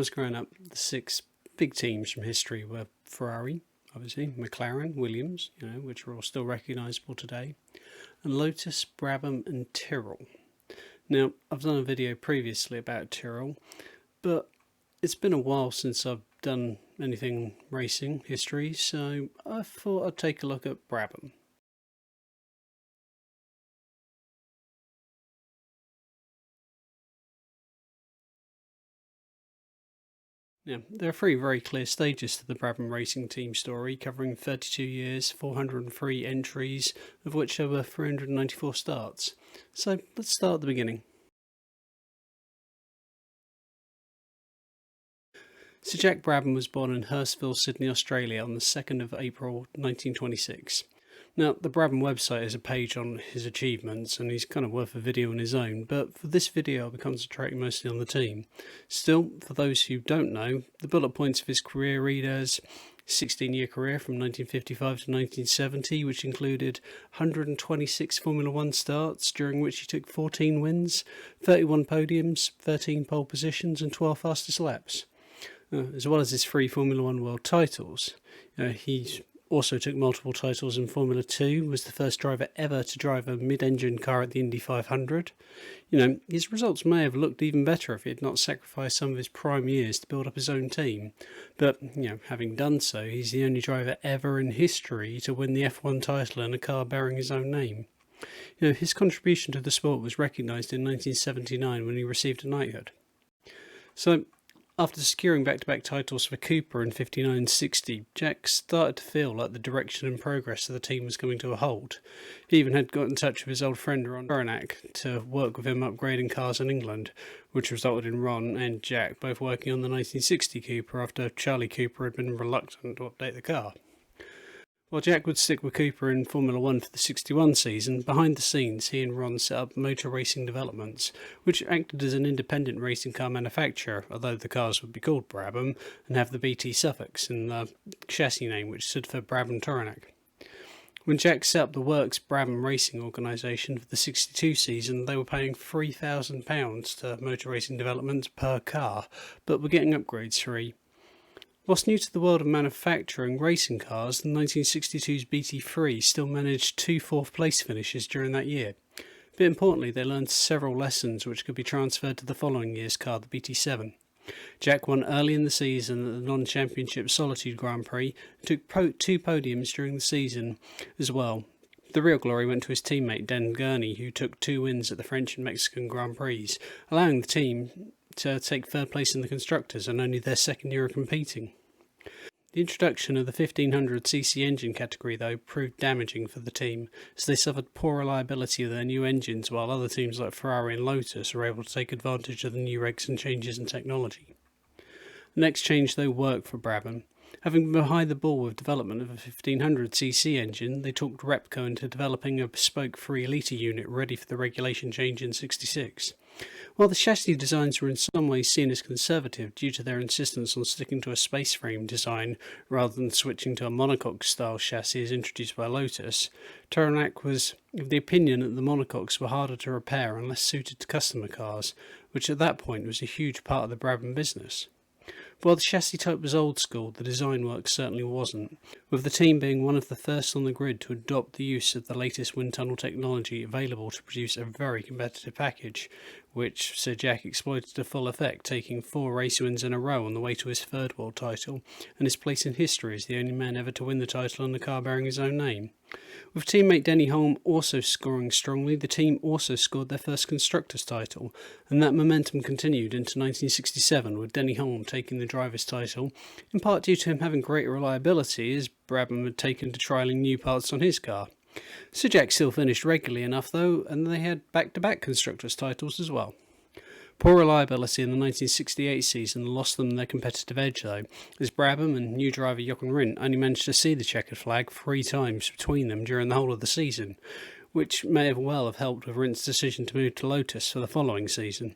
was growing up, the six big teams from history were Ferrari, obviously, McLaren, Williams, which are all still recognisable today, and Lotus, Brabham and Tyrrell. Now, I've done a video previously about Tyrrell, but it's been a while since I've done anything racing history, so I thought I'd take a look at Brabham. Now, there are three very clear stages to the Brabham racing team story, covering 32 years, 403 entries, of which there were 394 starts. So let's start at the beginning. Sir Jack Brabham was born in Hurstville, Sydney, Australia on the 2nd of April 1926. Now, the Brabham website is a page on his achievements, and he's kind of worth a video on his own, but for this video I'll be concentrating mostly on the team. Still, for those who don't know, the bullet points of his career read as 16-year career from 1955 to 1970, which included 126 Formula 1 starts, during which he took 14 wins, 31 podiums, 13 pole positions and 12 fastest laps. As well as his 3 Formula 1 world titles, he's also took multiple titles in Formula 2, was the first driver ever to drive a mid-engine car at the Indy 500. His results may have looked even better if he had not sacrificed some of his prime years to build up his own team. But, having done so, he's the only driver ever in history to win the F1 title in a car bearing his own name. His contribution to the sport was recognised in 1979 when he received a knighthood. So, after securing back-to-back titles for Cooper in 59 and 60, Jack started to feel like the direction and progress of the team was coming to a halt. He even had got in touch with his old friend Ron Turnack to work with him upgrading cars in England, which resulted in Ron and Jack both working on the 1960 Cooper after Charlie Cooper had been reluctant to update the car. While Jack would stick with Cooper in Formula 1 for the 61 season, behind the scenes he and Ron set up Motor Racing Developments, which acted as an independent racing car manufacturer, although the cars would be called Brabham and have the BT suffix in the chassis name, which stood for Brabham Turnack. When Jack set up the Works Brabham Racing organisation for the 62 season, they were paying £3,000 to Motor Racing Developments per car, but were getting upgrades free. Whilst new to the world of manufacturing racing cars, the 1962's BT3 still managed 2 fourth-place finishes during that year. But importantly, they learned several lessons which could be transferred to the following year's car, the BT7. Jack won early in the season at the non-championship Solitude Grand Prix and took 2 podiums during the season as well. The real glory went to his teammate Dan Gurney, who took 2 wins at the French and Mexican Grand Prix, allowing the team to take third place in the Constructors and only their second year of competing. The introduction of the 1500cc engine category, though, proved damaging for the team, as they suffered poor reliability of their new engines, while other teams like Ferrari and Lotus were able to take advantage of the new regs and changes in technology. The next change, though, worked for Brabham. Having been behind the ball with development of a 1500cc engine, they talked Repco into developing a bespoke 3-litre unit ready for the regulation change in '66. While the chassis designs were in some ways seen as conservative due to their insistence on sticking to a space frame design rather than switching to a monocoque-style chassis as introduced by Lotus, Turnack was of the opinion that the monocoques were harder to repair and less suited to customer cars, which at that point was a huge part of the Brabham business. But while the chassis type was old school, the design work certainly wasn't, with the team being one of the first on the grid to adopt the use of the latest wind tunnel technology available to produce a very competitive package, which Sir Jack exploited to full effect, taking 4 race wins in a row on the way to his 3rd world title, and his place in history as the only man ever to win the title in a car bearing his own name. With teammate Denny Hulme also scoring strongly, the team also scored their first Constructors title, and that momentum continued into 1967, with Denny Hulme taking the driver's title, in part due to him having greater reliability as Brabham had taken to trialling new parts on his car. Sir Jack still finished regularly enough though, and they had back-to-back Constructors titles as well. Poor reliability in the 1968 season lost them their competitive edge though, as Brabham and new driver Jochen Rindt only managed to see the checkered flag 3 times between them during the whole of the season, which may well have helped with Rindt's decision to move to Lotus for the following season.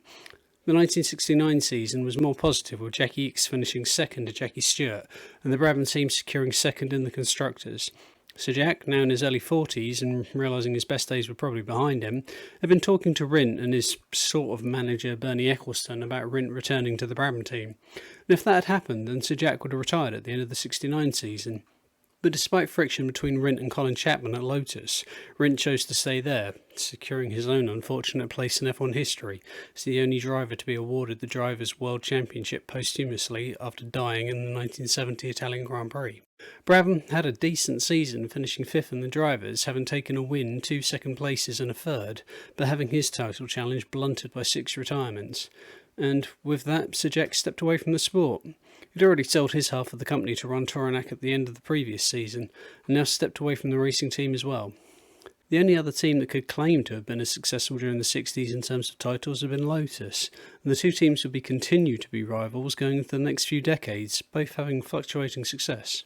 The 1969 season was more positive, with Jackie Ickx finishing second to Jackie Stewart, and the Brabham team securing second in the Constructors. Sir Jack, now in his early 40s and realising his best days were probably behind him, had been talking to Rindt and his sort of manager Bernie Ecclestone about Rindt returning to the Brabham team. And if that had happened, then Sir Jack would have retired at the end of the '69 season. But despite friction between Rindt and Colin Chapman at Lotus, Rindt chose to stay there, securing his own unfortunate place in F1 history as the only driver to be awarded the Drivers' World Championship posthumously after dying in the 1970 Italian Grand Prix. Brabham had a decent season, finishing 5th in the Drivers, having taken a win, 2 second places and a third, but having his title challenge blunted by 6 retirements. And with that, Sir Jack stepped away from the sport. He'd already sold his half of the company to Ron Tauranac at the end of the previous season, and now stepped away from the racing team as well. The only other team that could claim to have been as successful during the '60s in terms of titles had been Lotus, and the two teams would continue to be rivals going into the next few decades, both having fluctuating success.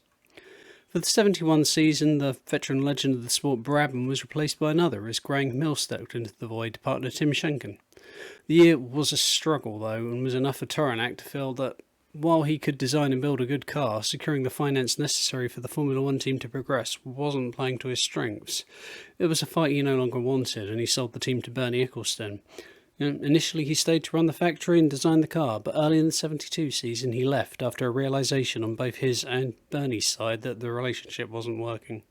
For the '71 season, the veteran legend of the sport Brabham was replaced by another as Graham Hill stepped into the void, partner Tim Schenken. The year was a struggle though, and was enough for Tauranac to feel that while he could design and build a good car, securing the finance necessary for the Formula One team to progress wasn't playing to his strengths. It was a fight he no longer wanted, and he sold the team to Bernie Ecclestone. Initially he stayed to run the factory and design the car, but early in the '72 season he left after a realisation on both his and Bernie's side that the relationship wasn't working.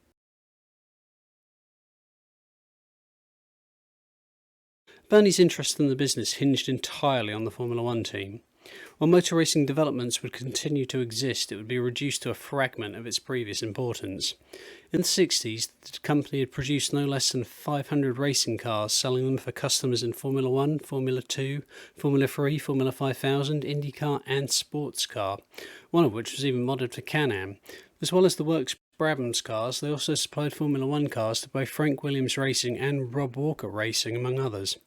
Bernie's interest in the business hinged entirely on the Formula One team. While motor racing developments would continue to exist, it would be reduced to a fragment of its previous importance. In the '60s, the company had produced no less than 500 racing cars, selling them for customers in Formula 1, Formula 2, Formula 3, Formula 5000, IndyCar and Sports Car, one of which was even modded for Can-Am. As well as the works Brabham's cars, they also supplied Formula 1 cars to both Frank Williams Racing and Rob Walker Racing, among others.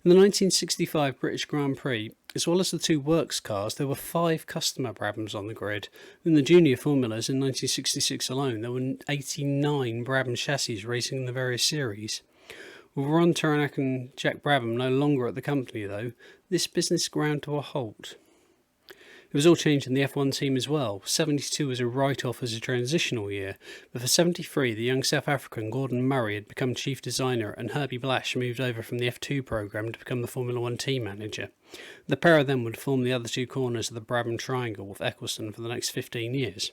In the 1965 British Grand Prix, as well as the 2 works cars, there were 5 customer Brabhams on the grid. In the junior formulas in 1966 alone, there were 89 Brabham chassis racing in the various series. With Ron Tauranac and Jack Brabham no longer at the company though, this business ground to a halt. It was all changed in the F1 team as well. '72 was a write-off as a transitional year, but for '73 the young South African Gordon Murray had become chief designer and Herbie Blash moved over from the F2 programme to become the Formula 1 team manager. The pair of them would form the other 2 corners of the Brabham triangle with Ecclestone for the next 15 years.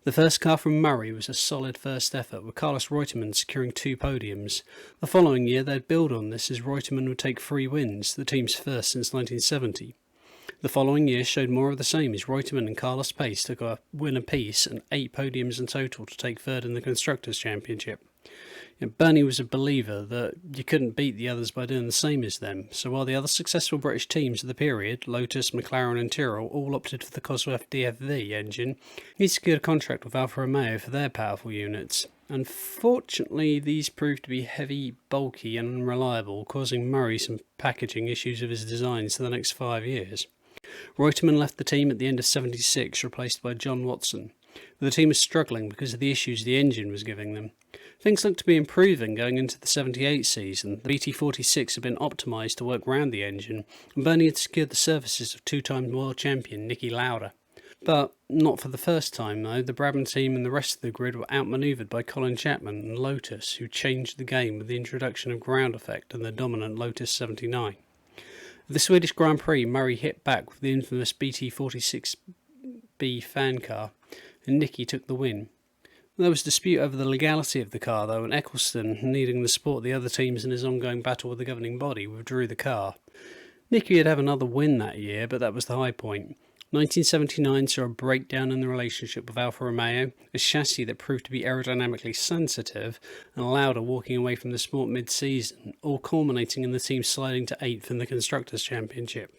The first car from Murray was a solid first effort, with Carlos Reutemann securing 2 podiums. The following year they'd build on this as Reutemann would take 3 wins, the team's first since 1970. The following year showed more of the same as Reutemann and Carlos Pace took a win apiece and 8 podiums in total to take third in the Constructors' Championship. Bernie was a believer that you couldn't beat the others by doing the same as them, so while the other successful British teams of the period, Lotus, McLaren and Tyrrell, all opted for the Cosworth DFV engine, he secured a contract with Alfa Romeo for their powerful units. Unfortunately, these proved to be heavy, bulky and unreliable, causing Murray some packaging issues with his designs for the next 5 years. Reutemann left the team at the end of '76, replaced by John Watson. But the team was struggling because of the issues the engine was giving them. Things looked to be improving going into the '78 season. The BT46 had been optimised to work round the engine, and Bernie had secured the services of 2-time world champion Niki Lauda. But not for the first time though, the Brabham team and the rest of the grid were outmanoeuvred by Colin Chapman and Lotus, who changed the game with the introduction of ground effect and the dominant Lotus 79. At the Swedish Grand Prix, Murray hit back with the infamous BT46B fan car, and Niki took the win. There was dispute over the legality of the car though, and Ecclestone, needing the support of the other teams in his ongoing battle with the governing body, withdrew the car. Niki would have another win that year, but that was the high point. 1979 saw a breakdown in the relationship with Alfa Romeo, a chassis that proved to be aerodynamically sensitive, and Lauda walking away from the sport mid-season, all culminating in the team sliding to 8th in the Constructors' Championship.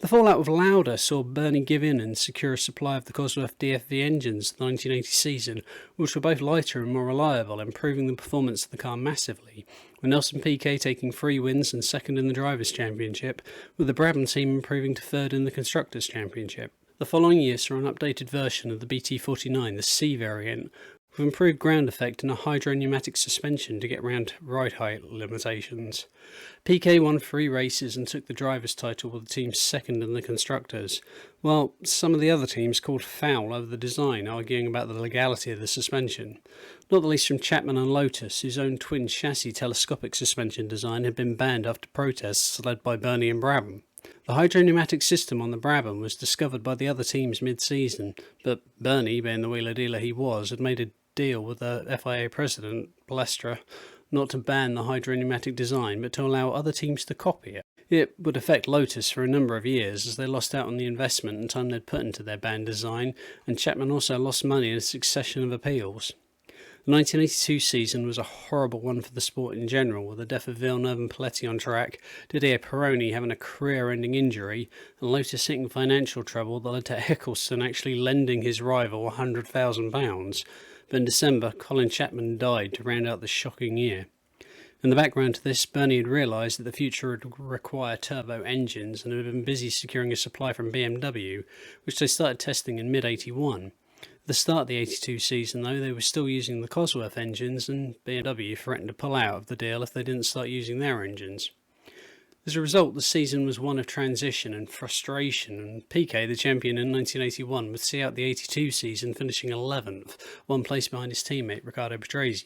The fallout with Lauda saw Bernie give in and secure a supply of the Cosworth DFV engines the 1980 season, which were both lighter and more reliable, improving the performance of the car massively, with Nelson Piquet taking 3 wins and 2nd in the Drivers' Championship, with the Brabham team improving to 3rd in the Constructors' Championship. The following year saw an updated version of the BT49, the C variant, with improved ground effect and a hydro-pneumatic suspension to get around ride height limitations. Piquet won 3 races and took the driver's title with the team's second in the constructors, while some of the other teams called foul over the design, arguing about the legality of the suspension, not the least from Chapman and Lotus, whose own twin chassis telescopic suspension design had been banned after protests led by Bernie and Brabham. The hydro-pneumatic system on the Brabham was discovered by the other teams mid-season, but Bernie, being the wheeler dealer he was, had made a deal with the FIA president, Balestra, not to ban the hydro-pneumatic design, but to allow other teams to copy it. It would affect Lotus for a number of years, as they lost out on the investment and time they'd put into their banned design, and Chapman also lost money in a succession of appeals. The 1982 season was a horrible one for the sport in general, with the death of Villeneuve and Paletti on track, Didier Pironi having a career-ending injury, and Lotus hitting financial trouble that led to Ecclestone actually lending his rival £100,000. But in December, Colin Chapman died to round out the shocking year. In the background to this, Bernie had realised that the future would require turbo engines and had been busy securing a supply from BMW, which they started testing in mid-81. At the start of the 82 season, though, they were still using the Cosworth engines, and BMW threatened to pull out of the deal if they didn't start using their engines. As a result, the season was one of transition and frustration, and Piquet, the champion in 1981, would see out the 82 season finishing 11th, 1 place behind his teammate Riccardo Patrese.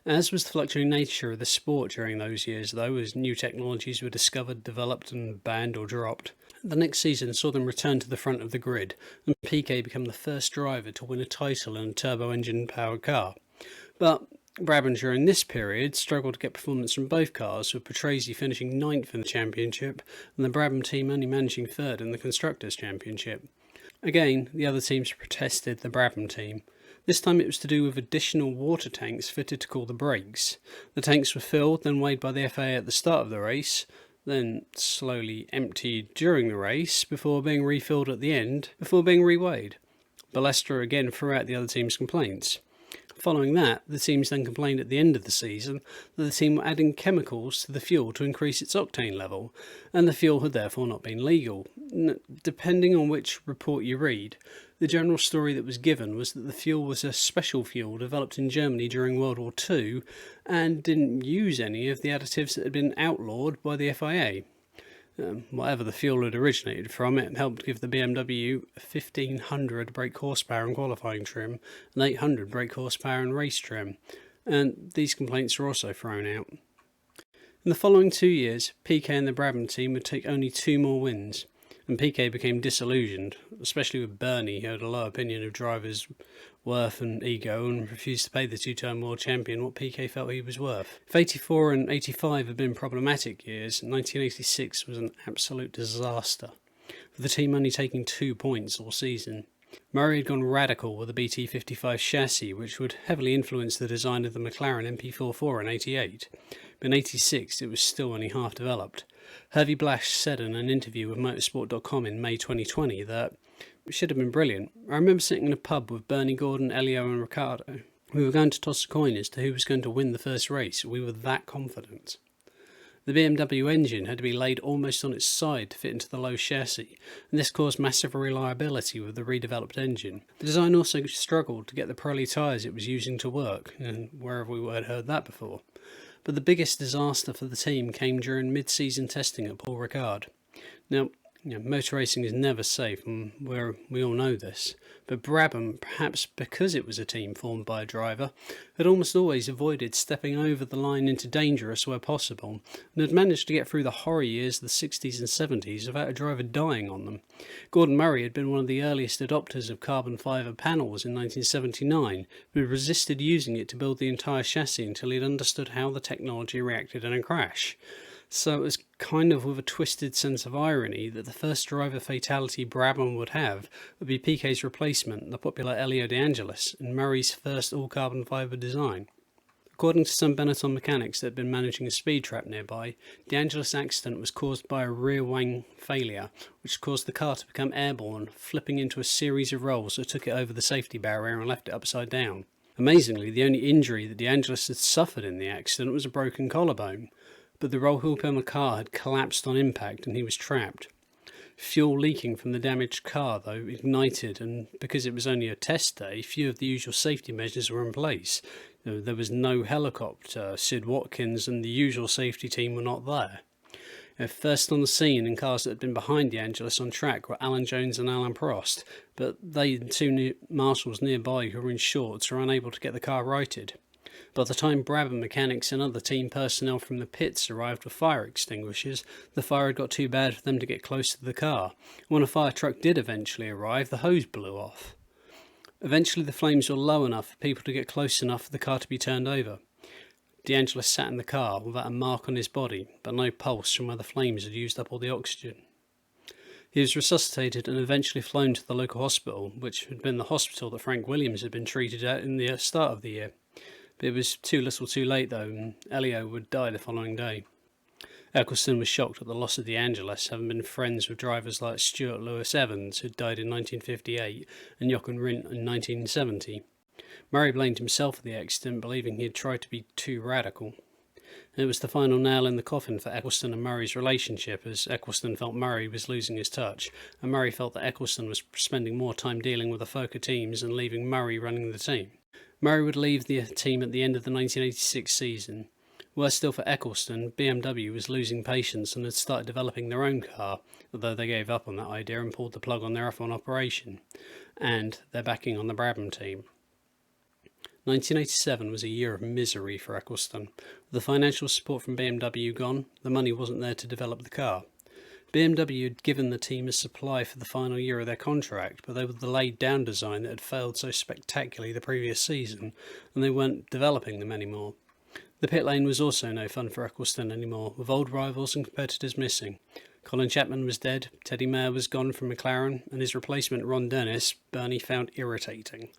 As was the fluctuating nature of the sport during those years, though, as new technologies were discovered, developed and banned or dropped, the next season saw them return to the front of the grid, and Piquet became the first driver to win a title in a turbo-engine-powered car. But Brabham during this period struggled to get performance from both cars, with Patrese finishing 9th in the championship, and the Brabham team only managing 3rd in the Constructors' Championship. Again, the other teams protested the Brabham team. This time it was to do with additional water tanks fitted to cool the brakes. The tanks were filled, then weighed by the FIA at the start of the race, then slowly emptied during the race, before being refilled at the end, before being reweighed. Balestra again threw out the other team's complaints. Following that, the teams then complained at the end of the season that the team were adding chemicals to the fuel to increase its octane level, and the fuel had therefore not been legal. Depending on which report you read, the general story that was given was that the fuel was a special fuel developed in Germany during World War II and didn't use any of the additives that had been outlawed by the FIA. Whatever the fuel had originated from, it helped give the BMW 1500 brake horsepower in qualifying trim and 800 brake horsepower in race trim, and these complaints were also thrown out. In the following 2 years, Piquet and the Brabham team would take only 2 more wins, and Piquet became disillusioned, especially with Bernie, who had a low opinion of drivers' worth and ego and refused to pay the 2-time world champion what Piquet felt he was worth. If 84 and 85 had been problematic years, 1986 was an absolute disaster, with the team only taking 2 points all season. Murray had gone radical with the BT55 chassis, which would heavily influence the design of the McLaren MP44 in 88, but in 86 it was still only half developed. Hervey Blash said in an interview with Motorsport.com in May 2020 that it should have been brilliant. I remember sitting in a pub with Bernie, Gordon, Elio and Riccardo. We were going to toss a coin as to who was going to win the first race. We were that confident. The BMW engine had to be laid almost on its side to fit into the low chassis, and this caused massive reliability with the redeveloped engine. The design also struggled to get the Pirelli tyres it was using to work, and wherever we had heard that before. But the biggest disaster for the team came during mid-season testing at Paul Ricard. Now, motor racing is never safe, and we all know this, but Brabham, perhaps because it was a team formed by a driver, had almost always avoided stepping over the line into dangerous where possible, and had managed to get through the horror years of the 60s and 70s without a driver dying on them. Gordon Murray had been one of the earliest adopters of carbon fibre panels in 1979, but had resisted using it to build the entire chassis until he had understood how the technology reacted in a crash. So it was kind of with a twisted sense of irony that the first driver fatality Brabham would have would be Piquet's replacement, the popular Elio De Angelis, in Murray's first all-carbon fibre design. According to some Benetton mechanics that had been managing a speed trap nearby, De Angelis' accident was caused by a rear wing failure, which caused the car to become airborne, flipping into a series of rolls that took it over the safety barrier and left it upside down. Amazingly, the only injury that De Angelis had suffered in the accident was a broken collarbone, but the roll hoop on the car had collapsed on impact and he was trapped. Fuel leaking from the damaged car, though, ignited, and because it was only a test day, few of the usual safety measures were in place. There was no helicopter, Sid Watkins and the usual safety team were not there. First on the scene in cars that had been behind the Angelus on track were Alan Jones and Alan Prost, but they and two marshals nearby who were in shorts were unable to get the car righted. By the time Brabham mechanics and other team personnel from the pits arrived with fire extinguishers, the fire had got too bad for them to get close to the car. When a fire truck did eventually arrive, the hose blew off. Eventually the flames were low enough for people to get close enough for the car to be turned over. DeAngelis sat in the car without a mark on his body, but no pulse from where the flames had used up all the oxygen. He was resuscitated and eventually flown to the local hospital, which had been the hospital that Frank Williams had been treated at in the start of the year. But it was too little too late though, and Elio would die the following day. Ecclestone was shocked at the loss of the Angelus, having been friends with drivers like Stuart Lewis Evans, who died in 1958, and Jochen Rindt in 1970. Murray blamed himself for the accident, believing he had tried to be too radical. It was the final nail in the coffin for Ecclestone and Murray's relationship, as Ecclestone felt Murray was losing his touch, and Murray felt that Ecclestone was spending more time dealing with the FOCA teams and leaving Murray running the team. Murray would leave the team at the end of the 1986 season. Worse still for Ecclestone, BMW was losing patience and had started developing their own car, although they gave up on that idea and pulled the plug on their F1 operation, and their backing on the Brabham team. 1987 was a year of misery for Ecclestone. With the financial support from BMW gone, the money wasn't there to develop the car. BMW had given the team a supply for the final year of their contract, but they were the laid-down design that had failed so spectacularly the previous season, and they weren't developing them anymore. The pit lane was also no fun for Ecclestone anymore, with old rivals and competitors missing. Colin Chapman was dead, Teddy Mayer was gone from McLaren, and his replacement Ron Dennis, Bernie found irritating.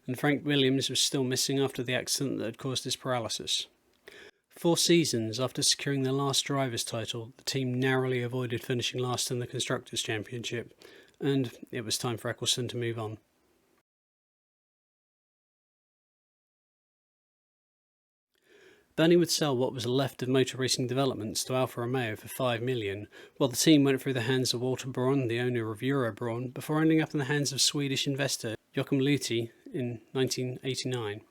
And Frank Williams was still missing after the accident that had caused his paralysis. 4 seasons after securing their last driver's title, the team narrowly avoided finishing last in the Constructors' Championship, and it was time for Ecclestone to move on. Bernie would sell what was left of motor racing developments to Alfa Romeo for $5 million, while the team went through the hands of Walter Braun, the owner of Euro Braun, before ending up in the hands of Swedish investor Joachim Luthi in 1989.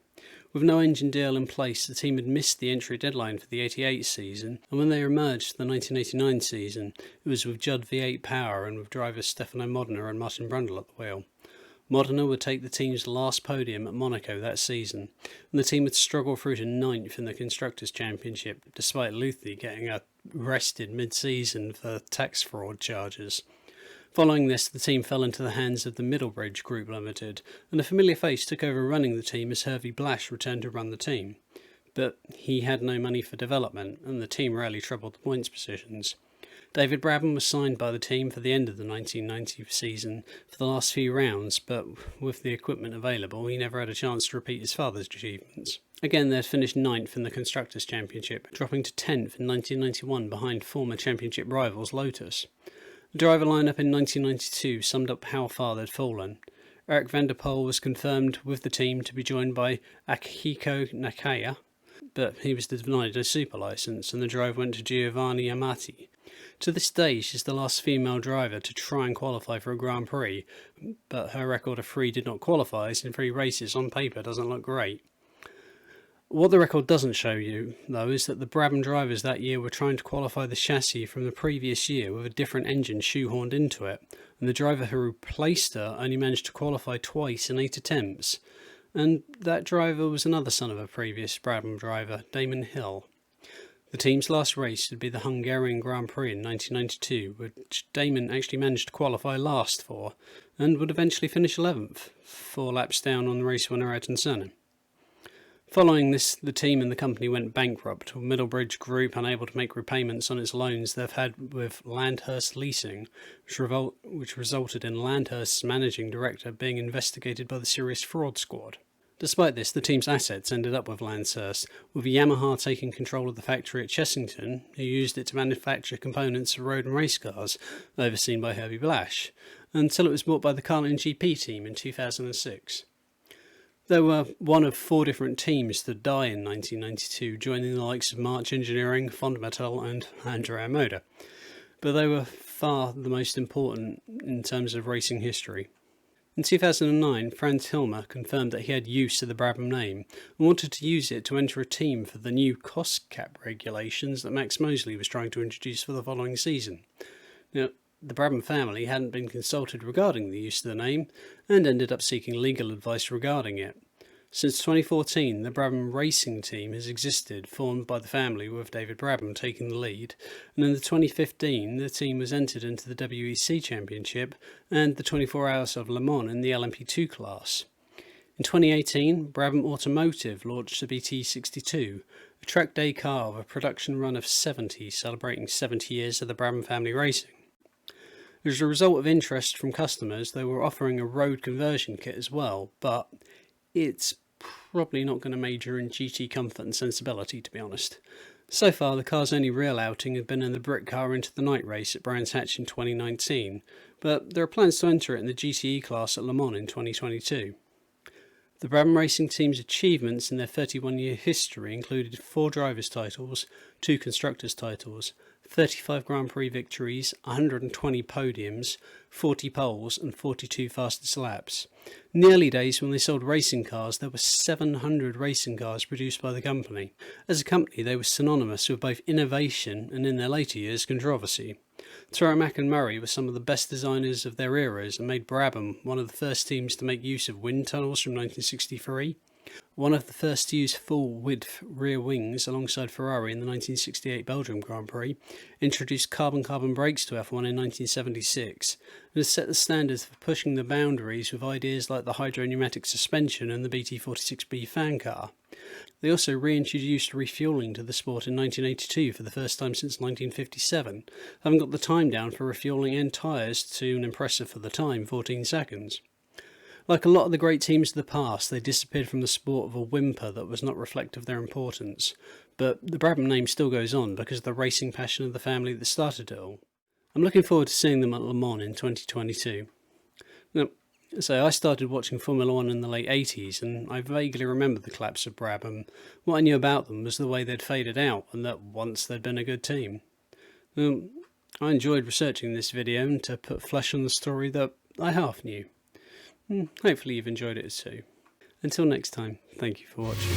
With no engine deal in place, the team had missed the entry deadline for the 88 season, and when they emerged for the 1989 season, it was with Judd V8 power and with drivers Stefano Modena and Martin Brundle at the wheel. Modena would take the team's last podium at Monaco that season, and the team would struggle through to 9th in the Constructors' Championship, despite Luthi getting arrested mid-season for tax fraud charges. Following this, the team fell into the hands of the Middlebridge Group Limited, and a familiar face took over running the team as Hervey Blash returned to run the team. But he had no money for development, and the team rarely troubled the points positions. David Brabham was signed by the team for the end of the 1990 season for the last few rounds, but with the equipment available, he never had a chance to repeat his father's achievements. Again, they had finished 9th in the Constructors' Championship, dropping to 10th in 1991 behind former championship rivals Lotus. The driver lineup in 1992 summed up how far they'd fallen. Eric van der Poel was confirmed with the team to be joined by Akihiko Nakaya, but he was denied a super licence and the drive went to Giovanni Amati. To this day, she's the last female driver to try and qualify for a Grand Prix, but her record of 3 did not qualify, in 3 races on paper doesn't look great. What the record doesn't show you, though, is that the Brabham drivers that year were trying to qualify the chassis from the previous year with a different engine shoehorned into it, and the driver who replaced her only managed to qualify twice in 8 attempts. And that driver was another son of a previous Brabham driver, Damon Hill. The team's last race would be the Hungarian Grand Prix in 1992, which Damon actually managed to qualify last for, and would eventually finish 11th, 4 laps down on the race winner Ayrton Senna. Following this, the team and the company went bankrupt, with Middlebridge Group unable to make repayments on its loans they've had with Landhurst Leasing, which resulted in Landhurst's managing director being investigated by the Serious Fraud Squad. Despite this, the team's assets ended up with Landhurst, with Yamaha taking control of the factory at Chessington, who used it to manufacture components for road and race cars, overseen by Hervey Blash, until it was bought by the Carlin GP team in 2006. There were one of 4 different teams to die in 1992, joining the likes of March Engineering, Fondmetal and Andrea Moda. but they were far the most important in terms of racing history. In 2009, Franz Hilmer confirmed that he had use of the Brabham name and wanted to use it to enter a team for the new cost cap regulations that Max Mosley was trying to introduce for the following season. Now, the Brabham family hadn't been consulted regarding the use of the name and ended up seeking legal advice regarding it. Since 2014, the Brabham racing team has existed, formed by the family with David Brabham taking the lead, and in 2015 the team was entered into the WEC Championship and the 24 Hours of Le Mans in the LMP2 class. In 2018, Brabham Automotive launched the BT62, a track day car with a production run of 70, celebrating 70 years of the Brabham family racing. As a result of interest from customers, they were offering a road conversion kit as well, but it's probably not going to major in GT comfort and sensibility, to be honest. So far, the car's only real outing had been in the Brit car into the night race at Brands Hatch in 2019, but there are plans to enter it in the GTE class at Le Mans in 2022. The Brabham Racing team's achievements in their 31-year history included 4 drivers' titles, 2 constructors' titles, 35 Grand Prix victories, 120 podiums, 40 poles and 42 fastest laps. In the early days when they sold racing cars, there were 700 racing cars produced by the company. As a company, they were synonymous with both innovation and, in their later years, controversy. Mack and Murray were some of the best designers of their eras and made Brabham one of the first teams to make use of wind tunnels from 1963. One of the first to use full-width rear wings alongside Ferrari in the 1968 Belgium Grand Prix, introduced carbon-carbon brakes to F1 in 1976, and has set the standards for pushing the boundaries with ideas like the hydro-pneumatic suspension and the BT46B fan car. They also reintroduced refuelling to the sport in 1982 for the first time since 1957, having got the time down for refuelling and tyres to an impressive for the time 14 seconds. Like a lot of the great teams of the past, they disappeared from the sport with a whimper that was not reflective of their importance, but the Brabham name still goes on because of the racing passion of the family that started it all. I'm looking forward to seeing them at Le Mans in 2022. Now, I started watching Formula 1 in the late 80s, and I vaguely remember the collapse of Brabham. What I knew about them was the way they'd faded out, and that once they'd been a good team. I enjoyed researching this video and to put flesh on the story that I half knew. Hopefully you've enjoyed it too. Until next time, thank you for watching.